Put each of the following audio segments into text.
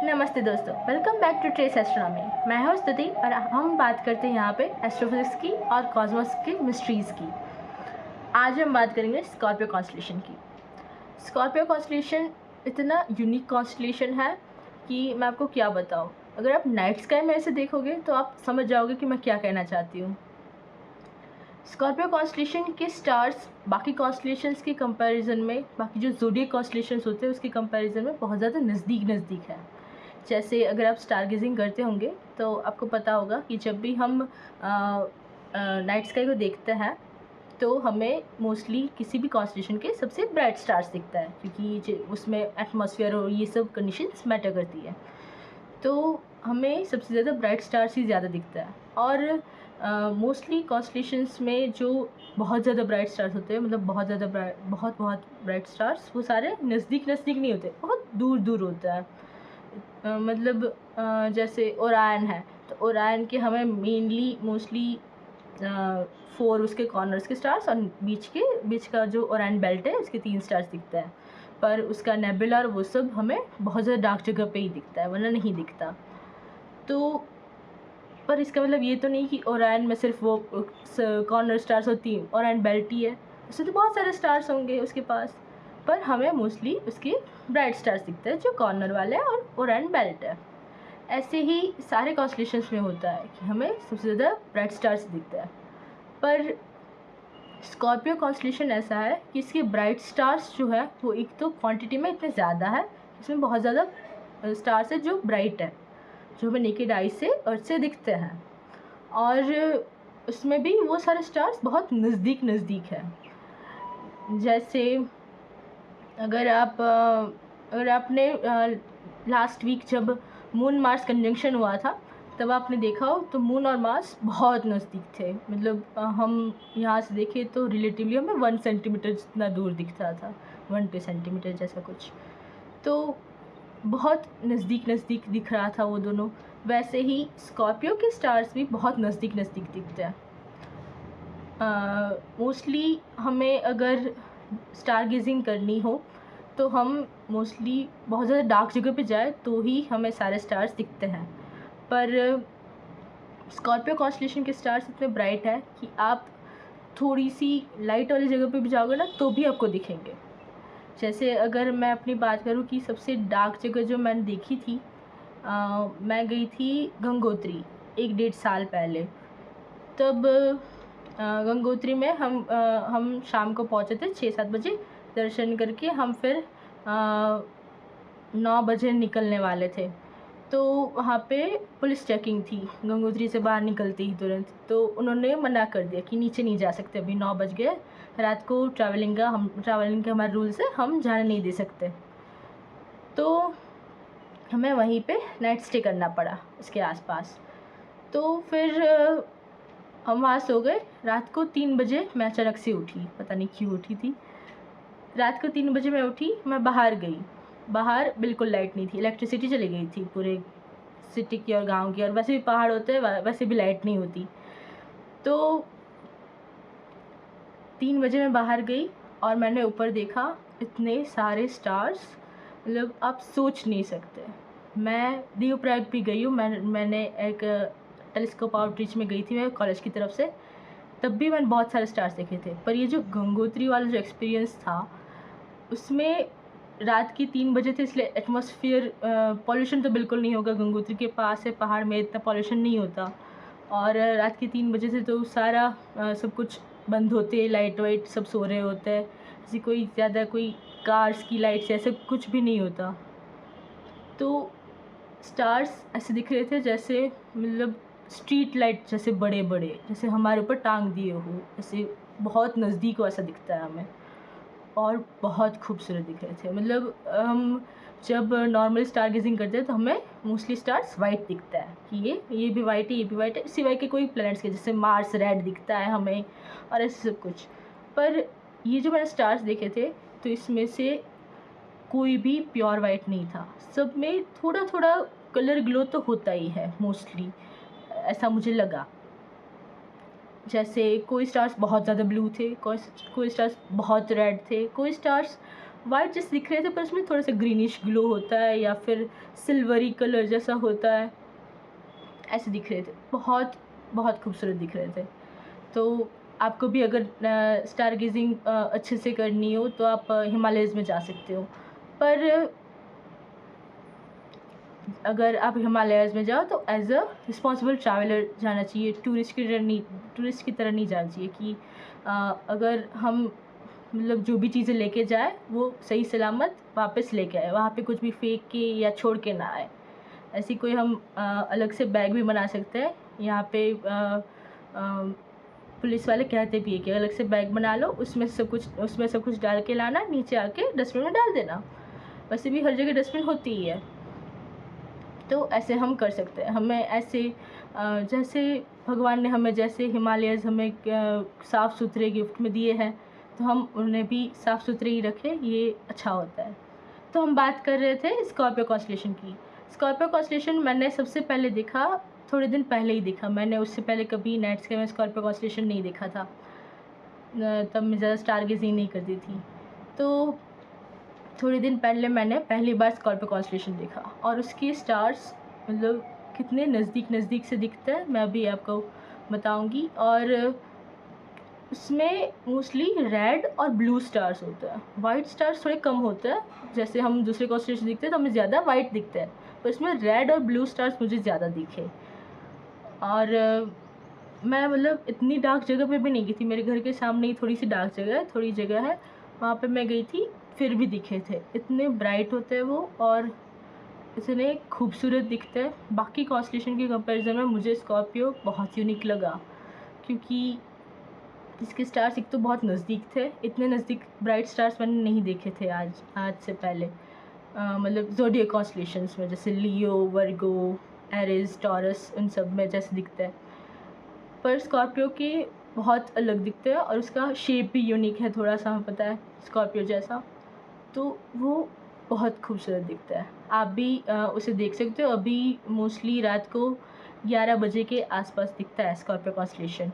नमस्ते दोस्तों, welcome back to Trace Astronomy. मैं हूं स्तुति और हम बात करते हैं यहाँ पे एस्ट्रोफिजिक्स की और कॉस्मोस की मिस्ट्रीज़ की। आज हम बात करेंगे स्कॉर्पियो कॉन्स्टलेशन की। स्कॉर्पियो कॉन्स्टलेशन इतना यूनिक कॉन्स्टलेशन है कि मैं आपको क्या बताऊँ। अगर आप नाइट स्काई में ऐसे देखोगे तो आप समझ जाओगे कि मैं क्या कहना चाहती हूँ। स्कॉर्पियो कॉन्स्टलेशन के स्टार्स बाकी कॉन्स्टलेशंस के कंपैरिजन में, बाकी जो ज़ोडिएक कॉन्स्टलेशंस होते हैं उसके कंपैरिजन में बहुत ज़्यादा नज़दीक है। जैसे अगर आप स्टार गेजिंग करते होंगे तो आपको पता होगा कि जब भी हम नाइट स्काई को देखते हैं तो हमें मोस्टली किसी भी कॉन्स्टलेशन के सबसे ब्राइट स्टार्स दिखता है, क्योंकि उसमें एटमॉस्फेयर और ये सब कंडीशंस मैटर करती है। तो हमें सबसे ज़्यादा ब्राइट स्टार्स ही ज़्यादा दिखता है। और मोस्टली कॉन्स्टलेशंस में जो बहुत ज़्यादा ब्राइट स्टार्स होते हैं, मतलब बहुत ज़्यादा बहुत ब्राइट स्टार्स, वो सारे नज़दीक नहीं होते, बहुत दूर दूर होता है। मतलब जैसे ओरायन है तो ओरायन के हमें मेनली मोस्टली 4 उसके कॉर्नर्स के स्टार्स और बीच का जो ओरायन बेल्ट है उसके 3 स्टार्स दिखता है। पर उसका नेबुला और वो सब हमें बहुत ज़्यादा डार्क जगह पे ही दिखता है, वरना नहीं दिखता। तो पर इसका मतलब ये तो नहीं कि ओरायन में सिर्फ वो कॉर्नर स्टार्स और 3 ओरायन बेल्ट ही है। उससे तो बहुत सारे स्टार्स होंगे उसके पास, पर हमें मोस्टली उसके ब्राइट स्टार्स दिखते हैं जो कॉर्नर वाले हैं और ओरायन बेल्ट है। ऐसे ही सारे कॉन्स्टलेशंस में होता है कि हमें सबसे ज़्यादा ब्राइट स्टार्स दिखता है। पर स्कॉर्पियो कॉन्स्टलेशन ऐसा है कि इसके ब्राइट स्टार्स जो है वो एक तो क्वांटिटी में इतने ज़्यादा है, इसमें बहुत ज़्यादा स्टार्स है जो ब्राइट है, जो हमें नेकेड आई से अर्थ से दिखते हैं। और उसमें भी वो सारे स्टार्स बहुत नज़दीक है। जैसे अगर आपने लास्ट वीक जब मून मार्स कंजंक्शन हुआ था तब आपने देखा हो तो मून और मार्स बहुत नज़दीक थे। मतलब हम यहाँ से देखें तो रिलेटिवली हमें 1 सेंटीमीटर जितना दूर दिखता था, 1-2 सेंटीमीटर जैसा कुछ। तो बहुत नज़दीक दिख रहा था वो दोनों। वैसे ही स्कॉर्पियो के स्टार्स भी बहुत नज़दीक दिखते हैं। मोस्टली हमें अगर स्टार गेजिंग करनी हो तो हम मोस्टली बहुत ज़्यादा डार्क जगह पे जाए तो ही हमें सारे स्टार्स दिखते हैं। पर स्कॉर्पियो कॉन्स्टलेशन के स्टार्स इतने ब्राइट है कि आप थोड़ी सी लाइट वाली जगह पे भी जाओगे ना तो भी आपको दिखेंगे। जैसे अगर मैं अपनी बात करूँ कि सबसे डार्क जगह जो मैंने देखी थी, मैं गई थी गंगोत्री 1-1.5 साल पहले। तब गंगोत्री में हम शाम को पहुँचे थे 6-7 बजे। दर्शन करके हम फिर 9 बजे निकलने वाले थे। तो वहाँ पे पुलिस चेकिंग थी गंगोत्री से बाहर निकलते ही तुरंत। तो उन्होंने मना कर दिया कि नीचे नहीं जा सकते, अभी 9 बज गए, रात को ट्रैवलिंग के हमारे रूल्स है, हम जाने नहीं दे सकते। तो हमें वहीं पे नाइट स्टे करना पड़ा उसके आसपास। तो फिर हम वहाँ सो गए। रात को 3 बजे मैं अचानक से उठी, पता नहीं क्यों उठी थी। रात को 3 बजे मैं उठी, मैं बाहर गई। बाहर बिल्कुल लाइट नहीं थी, इलेक्ट्रिसिटी चली गई थी पूरे सिटी की और गांव की, और वैसे भी पहाड़ होते हैं, वैसे भी लाइट नहीं होती। तो 3 बजे मैं बाहर गई और मैंने ऊपर देखा, इतने सारे स्टार्स, मतलब आप सोच नहीं सकते। मैं देवप्रयाग भी गई हूँ, मैंने एक टेलीस्कोप आउटरीच में गई थी मैं कॉलेज की तरफ से, तब भी मैंने बहुत सारे स्टार्स देखे थे। पर ये जो गंगोत्री वाला जो एक्सपीरियंस था उसमें रात की 3 बजे थे, इसलिए एटमॉस्फेयर पॉल्यूशन तो बिल्कुल नहीं होगा, गंगोत्री के पास है, पहाड़ में इतना पॉल्यूशन नहीं होता। और रात की 3 बजे से तो सारा सब कुछ बंद होते हैं, लाइट वाइट सब सो रहे होते हैं, ऐसी कोई ज़्यादा कोई कार्स की लाइट्स ऐसे कुछ भी नहीं होता। तो स्टार्स ऐसे दिख रहे थे जैसे, मतलब स्ट्रीट लाइट जैसे बड़े बड़े, जैसे हमारे ऊपर टांग दिए हो, ऐसे बहुत नज़दीक हो ऐसा दिखता है हमें। और बहुत खूबसूरत दिख रहे थे। मतलब हम जब नॉर्मल स्टार गेजिंग करते हैं तो हमें मोस्टली स्टार्स वाइट दिखता है कि ये भी वाइट है, ये भी वाइट है, सिवाय के कोई प्लैनेट्स के, जैसे मार्स रेड दिखता है हमें और ऐसे सब कुछ। पर ये जो मैंने स्टार्स देखे थे तो इसमें से कोई भी प्योर वाइट नहीं था, सब में थोड़ा थोड़ा कलर ग्लो तो होता ही है मोस्टली, ऐसा मुझे लगा। जैसे कोई स्टार्स बहुत ज़्यादा ब्लू थे, कोई स्टार्स बहुत रेड थे, कोई स्टार्स वाइट जैसे दिख रहे थे, पर उसमें थोड़ा सा ग्रीनिश ग्लो होता है या फिर सिल्वरी कलर जैसा होता है, ऐसे दिख रहे थे। बहुत बहुत खूबसूरत दिख रहे थे। तो आपको भी अगर स्टार गेजिंग अच्छे से करनी हो तो आप हिमालयज़ में जा सकते हो। पर अगर आप हिमालयज़ में जाओ तो एज़ अ रिस्पॉन्सिबल ट्रैवलर जाना चाहिए, टूरिस्ट की तरह नहीं जाना चाहिए कि अगर हम मतलब जो भी चीज़ें लेके जाए वो सही सलामत वापस लेके आए, वहाँ पे कुछ भी फेंक के या छोड़ के ना आए। ऐसी कोई हम अलग से बैग भी बना सकते हैं। यहाँ पे पुलिस वाले कहते भी है कि अलग से बैग बना लो, उसमें सब कुछ डाल के लाना, नीचे आके डस्टबिन में डाल देना। वैसे भी हर जगह डस्टबिन होती ही है, तो ऐसे हम कर सकते हैं। हमें ऐसे जैसे भगवान ने हमें जैसे हिमालयज़ हमें साफ़ सुथरे गिफ्ट में दिए हैं, तो हम उन्हें भी साफ़ सुथरे ही रखें, ये अच्छा होता है। तो हम बात कर रहे थे स्कॉर्पियो कॉन्स्टेलेशन की। स्कॉर्पियो कॉन्स्टेलेशन मैंने सबसे पहले देखा, थोड़े दिन पहले ही देखा। मैंने उससे पहले कभी नाइट स्काई में स्कॉर्पियो कॉन्स्टेलेशन नहीं देखा था। तब मैं ज़्यादा स्टार गेजिंग नहीं करती थी। तो थोड़े दिन पहले मैंने पहली बार स्कॉर्पियो कॉन्स्टेलेशन देखा, और उसके स्टार्स मतलब कितने नज़दीक से दिखते हैं, मैं अभी आपको बताऊंगी। और उसमें मोस्टली रेड और ब्लू स्टार्स होते हैं, वाइट स्टार्स थोड़े कम होते हैं। जैसे हम दूसरे कॉन्स्टेलेशन दिखते हैं तो हमें ज़्यादा वाइट दिखते हैं, पर इसमें रेड और ब्लू स्टार्स मुझे ज़्यादा दिखे। और मैं मतलब इतनी डार्क जगह पे भी नहीं गई थी, मेरे घर के सामने ही थोड़ी सी डार्क जगह है, थोड़ी जगह है, वहाँ पे मैं गई थी, फिर भी दिखे थे। इतने ब्राइट होते हैं वो, और इतने खूबसूरत दिखते हैं। बाकी कॉन्स्टेलेशन के कंपैरिजन में मुझे स्कॉर्पियो बहुत यूनिक लगा, क्योंकि इसके स्टार्स एक तो बहुत नज़दीक थे, इतने नज़दीक ब्राइट स्टार्स मैंने नहीं देखे थे आज से पहले। मतलब ज़ोडिएक कॉन्स्टेलेशंस में, जैसे लियो, वर्गो, एरिस, टॉरस, उन सब में जैसे दिखते हैं, पर स्कॉर्पियो के बहुत अलग दिखते हैं, और उसका शेप भी यूनिक है थोड़ा सा, हमें पता है स्कॉर्पियो जैसा, तो वो बहुत खूबसूरत दिखता है। आप भी उसे देख सकते हो। अभी मोस्टली रात को 11 बजे के आसपास दिखता है स्कॉर्पियो कॉन्स्टेलेशन,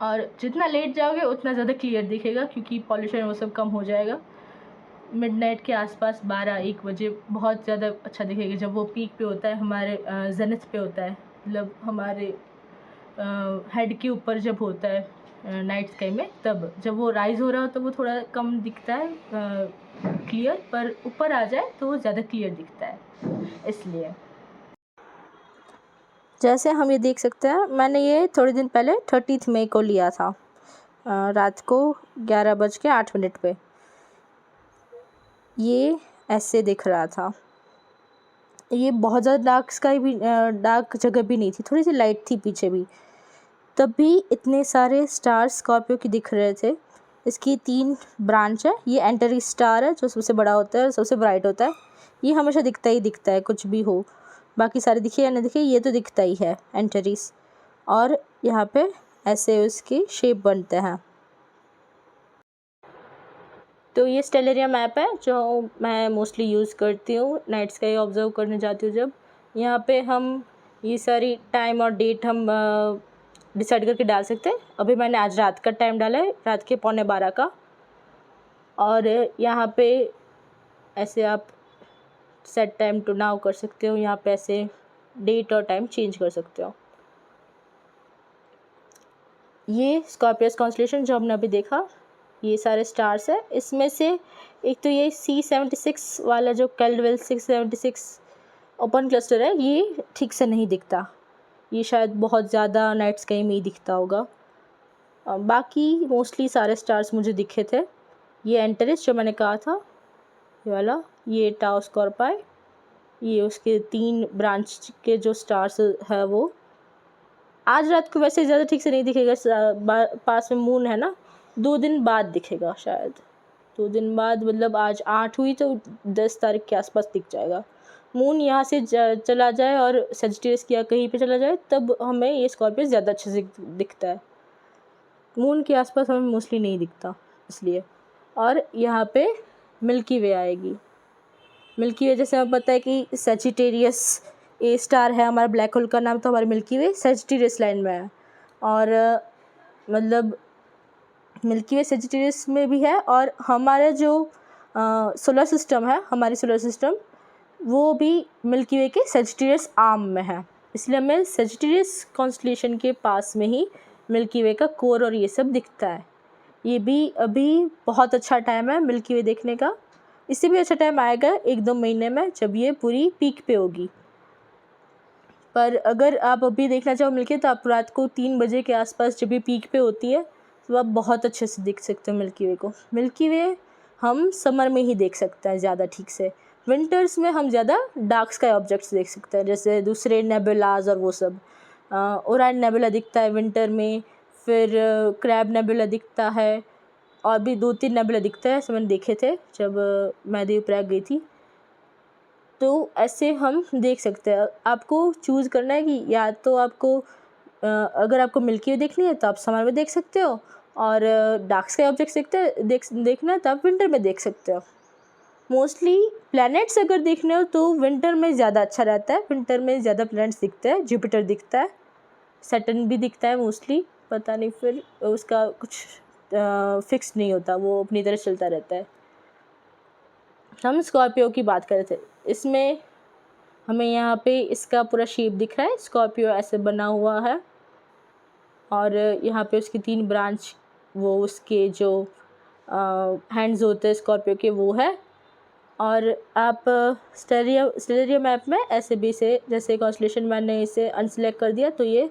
और जितना लेट जाओगे उतना ज़्यादा क्लियर दिखेगा, क्योंकि पॉल्यूशन वो सब कम हो जाएगा। मिडनाइट के आसपास 12-1 बजे बहुत ज़्यादा अच्छा दिखेगा, जब वो पीक पे होता है, हमारे जेनिथ पे होता है, मतलब हमारे हेड के ऊपर जब होता है नाइट स्काई में, तब जब वो राइज़ हो रहा हो तो वो थोड़ा कम दिखता है क्लियर, पर ऊपर आ जाए तो वो ज़्यादा क्लियर दिखता है। इसलिए जैसे हम ये देख सकते हैं, मैंने ये थोड़े दिन पहले 30 मई को लिया था, रात को 11:08 पे। ये ऐसे दिख रहा था। ये बहुत ज़्यादा डार्क स्काई भी, डार्क जगह भी नहीं थी, थोड़ी सी लाइट थी पीछे भी, तब भी इतने सारे स्टार्स स्कॉर्पियो के दिख रहे थे। इसकी 3 ब्रांच है। ये एंटेरिस स्टार है जो सबसे बड़ा होता है और सबसे ब्राइट होता है। ये हमेशा दिखता ही दिखता है, कुछ भी हो, बाकी सारे दिखे या नहीं दिखे, ये तो दिखता ही है एंटेरिस। और यहाँ पे ऐसे उसकी शेप बनते हैं। तो ये स्टेलेरिया मैप है जो मैं मोस्टली यूज़ करती हूँ नाइट स्काई ऑब्जर्व करने जाती हूँ जब। यहाँ पे हम ये सारी टाइम और डेट हम डिसाइड करके डाल सकते हैं। अभी मैंने आज रात का टाइम डाला है, रात के 11:15 का। और यहाँ पे ऐसे आप सेट टाइम टू नाउ कर सकते हो, यहाँ पे ऐसे डेट और टाइम चेंज कर सकते हो। ये स्कॉर्पियस कॉन्स्टेलेशन जो हमने अभी देखा, ये सारे स्टार्स है। इसमें से एक तो ये C76 वाला जो कैल्डवेल 676 ओपन क्लस्टर है, ये ठीक से नहीं दिखता, ये शायद बहुत ज़्यादा नाइट स्काई में ही दिखता होगा। बाकी मोस्टली सारे स्टार्स मुझे दिखे थे। ये एंटेरिस जो मैंने कहा था, ये वाला, ये टाउ स्कॉर्पाई, ये उसके 3 ब्रांच के जो स्टार्स है वो। आज रात को वैसे ज़्यादा ठीक से नहीं दिखेगा, पास में मून है ना, 2 दिन बाद दिखेगा शायद। 2 दिन बाद मतलब आज 8 हुई तो 10 तारीख के आसपास दिख जाएगा। मून यहाँ से चला जाए और सेजिटेरियस या कहीं पे चला जाए, तब हमें ये स्कॉर्पियस ज़्यादा अच्छे से दिखता है। मून के आसपास हमें मोस्टली नहीं दिखता इसलिए। और यहाँ पे मिल्की वे आएगी। मिल्की वे जैसे हमें पता है कि सेजिटेरियस ए स्टार है हमारा ब्लैक होल का नाम, तो हमारी मिल्की वे सेजिटेरियस लाइन में है। और मतलब मिल्की वे सेजिटेरियस में भी है, और हमारा जो सोलर सिस्टम है, हमारी सोलर सिस्टम, वो भी मिल्की वे के सेजिटेरियस आर्म में है। इसलिए हमें सेजिटेरियस कॉन्स्टलेशन के पास में ही मिल्की वे का कोर और ये सब दिखता है। ये भी अभी बहुत अच्छा टाइम है मिल्की वे देखने का। इससे भी अच्छा टाइम आएगा 1-2 महीने में, जब ये पूरी पीक पे होगी। पर अगर आप अभी देखना चाहो मिल्की, तो आप रात को 3 बजे के आसपास जब ये पीक पे होती है, तो आप बहुत अच्छे से देख सकते हो मिल्की वे को। मिल्की वे हम समर में ही देख सकते हैं ज़्यादा ठीक से। विंटर्स में हम ज़्यादा डार्क स्काई ऑब्जेक्ट्स देख सकते हैं, जैसे दूसरे नेबुलाज और वो सब। ओराइन नेबुला दिखता है विंटर में, फिर क्रैब नेबुला दिखता है, और भी 2-3 नेबुला दिखते हैं, ऐसे मैंने देखे थे जब मैं देवप्रयाग गई थी। तो ऐसे हम देख सकते हैं। आपको चूज़ करना है कि या तो आपको अगर आपको मिल्की वे देखनी है तो आप समर में देख सकते हो, और डार्क स्काई ऑब्जेक्ट्स देखना है तो आप विंटर में देख सकते हो। मोस्टली प्लैनेट्स अगर देखने हो तो विंटर में ज़्यादा अच्छा रहता है। विंटर में ज़्यादा प्लैनेट्स दिखते हैं, जुपिटर दिखता है, सैटर्न भी दिखता है मोस्टली, पता नहीं, फिर उसका कुछ फिक्स नहीं होता, वो अपनी तरह चलता रहता है। हम स्कॉर्पियो की बात कर रहे थे। इसमें हमें यहाँ पे इसका पूरा शेप दिख रहा है, स्कॉर्पियो ऐसे बना हुआ है, और यहाँ पे उसकी 3 ब्रांच, वो उसके जो हैंड्स होते हैं स्कॉर्पियो के, वो है। और आप स्टेरियो मैप में ऐसे भी से, जैसे कॉन्स्टलेशन मैंने इसे अनसेलेक्ट कर दिया तो ये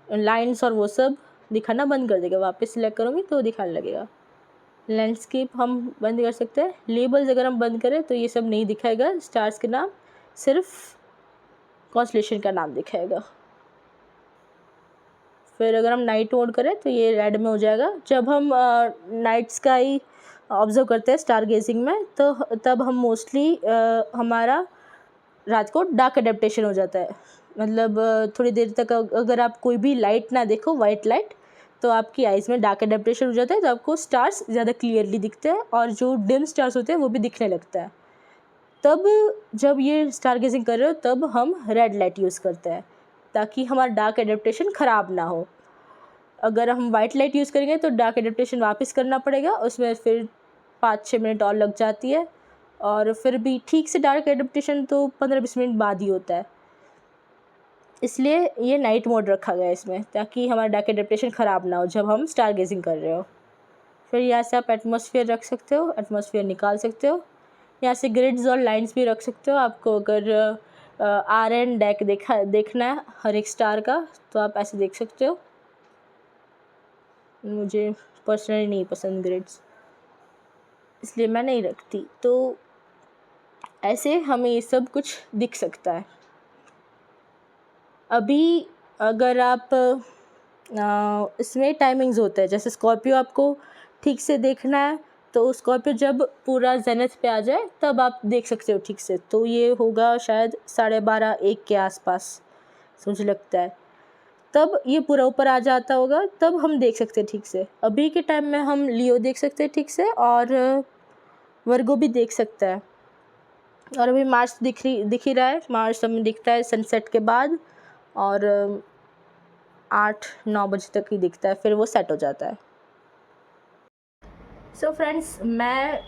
लाइंस और वो सब दिखाना बंद कर देगा। वापस सिलेक्ट करूँगी तो दिखाने लगेगा। लैंडस्केप हम बंद कर सकते हैं। लेबल्स अगर हम बंद करें तो ये सब नहीं दिखाएगा, स्टार्स के नाम, सिर्फ कॉन्स्टलेशन का नाम दिखाएगा। फिर अगर हम नाइट मोड करें तो ये रेड में हो जाएगा। जब हम नाइट स्काई ऑब्जर्व करते हैं स्टार गेजिंग में, तो तब हम मोस्टली हमारा रात को डार्क एडेप्टेशन हो जाता है। मतलब थोड़ी देर तक अगर आप कोई भी लाइट ना देखो, वाइट लाइट, तो आपकी आइज़ में डार्क एडेप्टेशन हो जाता है, तो आपको स्टार्स ज़्यादा क्लियरली दिखते हैं, और जो डिम स्टार्स होते हैं वो भी दिखने लगता है। तब जब ये स्टार गेजिंग कर रहे हो तब हम रेड लाइट यूज़ करते हैं, ताकि हमारा डार्क एडेप्टेशन ख़राब ना हो। अगर हम वाइट लाइट यूज़ करेंगे तो डार्क एडेप्टेशन वापस करना पड़ेगा, उसमें फिर 5-6 मिनट और लग जाती है, और फिर भी ठीक से डार्क एडेप्टेशन तो 15-20 मिनट बाद ही होता है। इसलिए ये नाइट मोड रखा गया है इसमें, ताकि हमारा डार्क एडेप्टेशन ख़राब ना हो जब हम स्टार गेजिंग कर रहे हो। फिर यहाँ से आप एटमॉस्फेयर रख सकते हो, एटमॉस्फेयर निकाल सकते हो। यहाँ से ग्रिड्स और लाइंस भी रख सकते हो। आपको अगर RN डेक देखना है हर एक स्टार का, तो आप ऐसे देख सकते हो। मुझे पर्सनली नहीं पसंद ग्रिड्स, इसलिए मैं नहीं रखती। तो ऐसे हमें ये सब कुछ दिख सकता है। अभी अगर आप इसमें टाइमिंग्स होते हैं, जैसे स्कॉर्पियो आपको ठीक से देखना है तो स्कॉर्पियो जब पूरा जेनिथ पे आ जाए तब आप देख सकते हो ठीक से। तो ये होगा शायद 12:30-1 के आसपास, मुझे लगता है, तब ये पूरा ऊपर आ जाता होगा, तब हम देख सकते हैं ठीक से। अभी के टाइम में हम लियो देख सकते हैं ठीक से, और वर्गो भी देख सकता है। और अभी मार्स दिख ही रहा है। मार्स हमें दिखता है सनसेट के बाद, और 8-9 बजे तक ही दिखता है, फिर वो सेट हो जाता है। सो फ्रेंड्स, मैं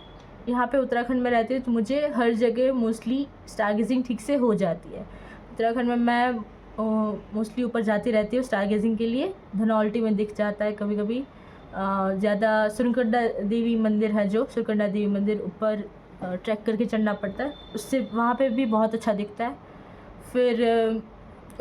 यहाँ पे उत्तराखंड में रहती हूँ, तो मुझे हर जगह मोस्टली स्टार गेजिंग ठीक से हो जाती है। उत्तराखंड में मैं मोस्टली ऊपर जाती रहती हूँ स्टार गेजिंग के लिए। धनौल्टी में दिख जाता है कभी कभी। ज़्यादा सुरकंडा देवी मंदिर है, जो सुरकंडा देवी मंदिर ऊपर ट्रैक करके चढ़ना पड़ता है, उससे वहाँ पे भी बहुत अच्छा दिखता है। फिर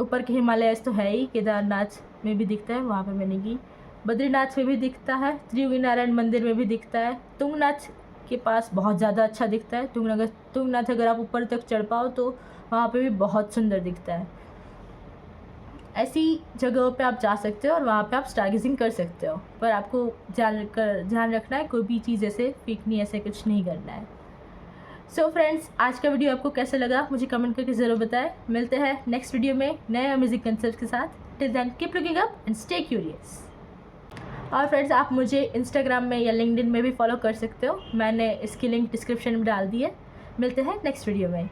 ऊपर के हिमालय तो है ही, केदारनाथ में भी दिखता है, वहाँ पे मैंने की। बद्रीनाथ में भी दिखता है, त्रियोगी नारायण मंदिर में भी दिखता है। तुंगनाथ के पास बहुत ज़्यादा अच्छा दिखता है। तुंगनाथ अगर आप ऊपर तक चढ़ पाओ तो वहाँ पे भी बहुत सुंदर दिखता है। ऐसी जगहों पे आप जा सकते हो और वहाँ पे आप स्टार गेजिंग कर सकते हो, पर आपको ध्यान रखना है, कोई भी चीज़ ऐसे फेंकनी, ऐसे कुछ नहीं करना है। सो फ्रेंड्स, आज का वीडियो आपको कैसा लगा मुझे कमेंट करके ज़रूर बताएं। मिलते हैं नेक्स्ट वीडियो में नए अमेजिंग कंसेप्ट के साथ। Till then keep looking up and stay curious. और फ्रेंड्स, आप मुझे इंस्टाग्राम में या लिंक्डइन में भी फॉलो कर सकते हो, मैंने इसकी लिंक डिस्क्रिप्शन में डाल दी है। मिलते हैं नेक्स्ट वीडियो में।